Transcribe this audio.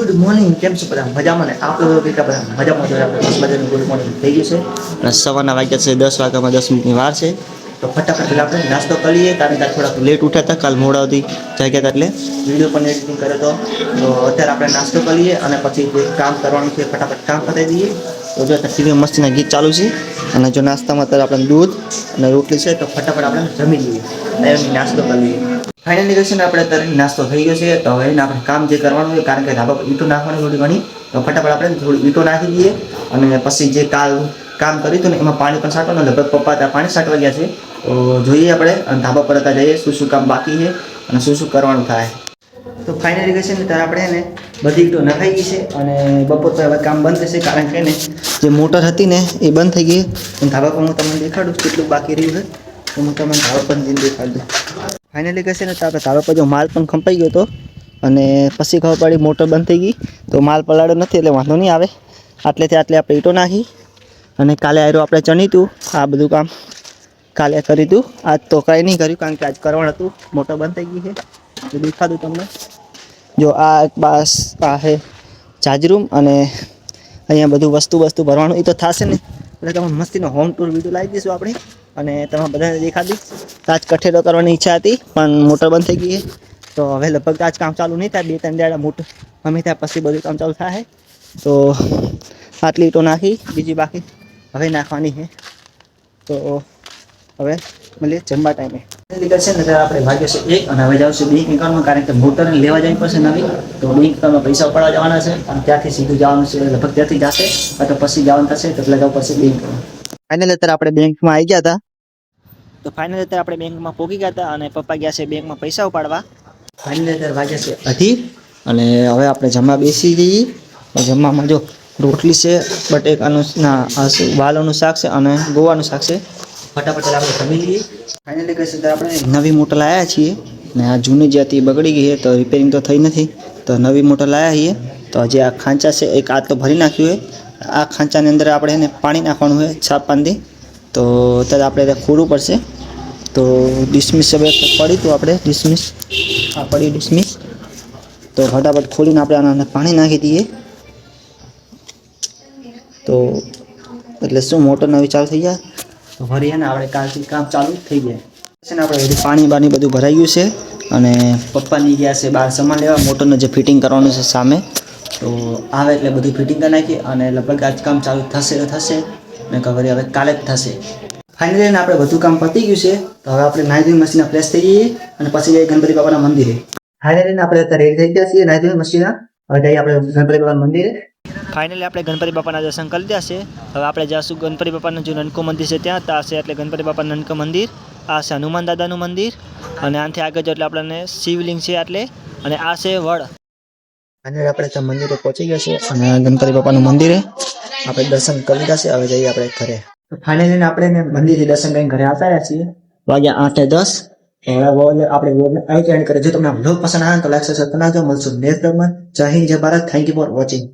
Good morning, કેમ છો બધા? મજામાં ને? આપણે કેટલા બધા મજામાં જોઈએ? આપણે મજાનું ગુડ મોર્નિંગ થઈ ગયું છે અને સવારના વાગ્યા છે 10 વાગ્યામાં 10 મિનિટની વાર છે. તો ફટાફટ પહેલાં આપણે નાસ્તો કરી લઈએ, કારણ કે થોડાક લેટ ઉઠ્યા હતા, કાલ મોડા સુધી જાગ્યા હતા, એટલે વિડીયો પણ એડિટિંગ કર્યો હતો. તો અત્યારે આપણે નાસ્તો કરી લઈએ અને પછી જે કામ કરવાનું છે ફટાફટ કામ કરી દઈએ. તો જો ટીવી મસ્તીના ગીત ચાલુ છે અને જો નાસ્તામાં અત્યારે આપણે દૂધ અને રોટલી છે, તો ફટાફટ આપણે જમી લઈએ, નાસ્તો કરી લઈએ. ફાઇનલી કહે છે ને, આપણે અત્યારે નાસ્તો થઈ ગયો છે. તો હવે આપણે કામ જે કરવાનું હોય, કારણ કે ધાબા પર ઈંટો નાખવાની થોડી ઘણી, તો ફટાફટ આપણે થોડી ઈંટો નાખી દઈએ. અને પછી જે કામ કર્યું હતું ને એમાં પાણી પણ છાંટવાનું. લગભગ પપ્પા ત્યાં પાણી છાંટવા ગયા છે, તો જોઈએ આપણે ધાબા પર હતા જઈએ શું કામ બાકી છે અને શું કરવાનું થાય. તો ફાઇનલી કહે છે ને, ત્યારે આપણે એને બધી ઈંટો નખાઈ ગઈ છે અને બપોર તો હવે કામ બંધ થશે, કારણ કે ને જે મોટર હતી ને એ બંધ થઈ ગઈ. ધાબા પર હું તમને દેખાડું કેટલું બાકી રહ્યું છે, તો હું તમને ધાબા પર જઈને દેખાડી દઉં. ફાઇનલી કહે છે ને, તો આપણે ધાબા પર જો માલ પણ ખંપાઈ ગયો હતો અને પછી ખબર પડી મોટર બંધ થઈ ગઈ, તો માલ પલાળ્યો નથી, એટલે વાંધો નહીં આવે. આટલેથી આટલે આપણે ઈંટો નાખી અને કાલે આવ્યું આપણે ચણી હતું. આ બધું કામ કાલે કરી હતું, આજ તો કાંઈ નહીં કર્યું, કારણ કે આજ કરવાનું હતું. મોટર બંધ થઈ ગઈ છે, તો દેખાડું તમને. જો આ એક બાસ આ છે ચાર્જરૂમ, અને અહીંયા બધું વસ્તુ ભરવાનું એ તો થશે ને, એટલે તમે મસ્તીનો હોમ ટૂર વિડીયો લાવી દઈશું આપણે, અને તમે બધાને દેખાડી. આજ કઠેડો કરવાની ઈચ્છા હતી, પણ મોટર બંધ થઈ ગઈ છે, તો હવે લગભગ આજ કામ ચાલુ નહીં થાય. 2-3 દાડા મોટર અમે ત્યાં પછી બધું કામ ચાલુ થાય. તો આટલી ઈંટો નાખી, બીજી બાકી હવે નાખવાની છે. તો હવે મળીએ જમવા ટાઈમે. છે ને ત્યારે આપણે ભાગ્યો છે 1 અને હવે જાઉં છું બેંક એકાઉન્ટમાં, કારણ કે મોટરને લેવા જવી પડશે નવી. તો બેંક એકાઉન્ટમાં પૈસા ઉપાડવા જવાના છે અને ત્યાંથી સીધું જવાનું છે. લગભગ ત્યાંથી જશે તો પછી જવાનું થશે, તો એટલે જવું પડશે બેંકમાં. ફાઇનલી અત્યારે આપણે બેંકમાં આવી ગયા હતા. તો ફાઇનલી અત્યારે આપણે બેંકમાં પહોંચી ગયા હતા અને પપ્પા ગયા છે બેંકમાં પૈસા ઉપાડવા. ફાઇનલી અત્યારે વાગ્યા છે 2:30 અને હવે આપણે જમવા બેસી જઈએ. જમવામાં જો રોટલી છે, બટેકાનું વાલોનું શાક છે અને ગોવાનું શાક છે. ફટાફટ આપણે જમી લઈએ. ફાઇનલી કહે છે તો આપણે નવી મોટર લાવ્યા છીએ, ને આ જૂની જે હતી બગડી ગઈ છે, તો રિપેરિંગ તો થઈ નથી, તો નવી મોટર લાવ્યા છીએ. તો જે આ ખાંચા છે એક આજ તો ભરી નાખ્યું હોય. આ ખાંચાની અંદર આપણે એને પાણી નાખવાનું હોય છાપ પાનથી, તો અત્યારે આપણે ખોડવું પડશે. તો ડિસમિસ હવે પડી, તો આપણે ડિસમિસ આ પડી ડિસમિસ, તો ફટાફટ ખોલીને આપણે આને પાણી નાખી દઈએ. તો એટલે શું મોટર નવી ચાલુ થઈ જાય, તો ફરી ને આપણે કાલથી કામ ચાલુ થઈ જાય છે ને. આપણે બધું પાણી બધું ભરાઈ ગયું છે અને પપ્પાની ગયા છે બહાર સામાન લેવા, મોટરનું જે ફિટિંગ કરવાનું છે સામે. તો આવે એટલે બધું ફિટિંગ કરી નાખીએ અને લગભગ આજ કામ ચાલુ થશે તો થશે, ને ખબર હવે કાલે જ થશે. ફાઇનલી આપણે બધું કામ પતી ગયું છે. તો હવે આપણે નાઈ મશીના ફ્રેશ થઈ જઈએ અને પછી જઈએ ગણપતિ બાપાના મંદિરે. ફાઇનલી આપણે અત્યારે રેડી થઈ ગયા છીએ નાઈ મશીના. હવે જઈએ આપણે ગણપતિ બાપાના મંદિરે. ફાઇનલી આપણે ગણપતિ બાપાના દર્શન કરી લીધા છે. હવે આપણે જઈશું ગણપતિ બાપાનું જે નનકો મંદિર છે ત્યાં છે, એટલે ગણપતિ બાપાનું નનકો મંદિર. આ છે હનુમાન દાદાનું મંદિર, અને આનાથી આગળ જો એટલે આપણને શિવલિંગ છે એટલે, અને આ છે વડ. અને આપણે ત્યાં મંદિરે પહોંચી ગયા છે અને ગણપતિ બાપાનું મંદિરે આપણે દર્શન કરી લીધા છે. હવે જઈએ આપણે ઘરે. ફાઇનલી આપણે મંદિરથી દર્શન કરીને ઘરે આવતા રહ્યા છીએ. વાગ્યા 8:10. આપણે વ્લોગને અહીં એન્ડ કરીએ. જો તમને આ વ્લોગ પસંદ આવે તો લાઈક સબસ્ક્રાઇબ કરજો. મળશું નેક્સ્ટ વ્લોગમાં. જય હિન્દ, જય Bharat. Thank you for watching.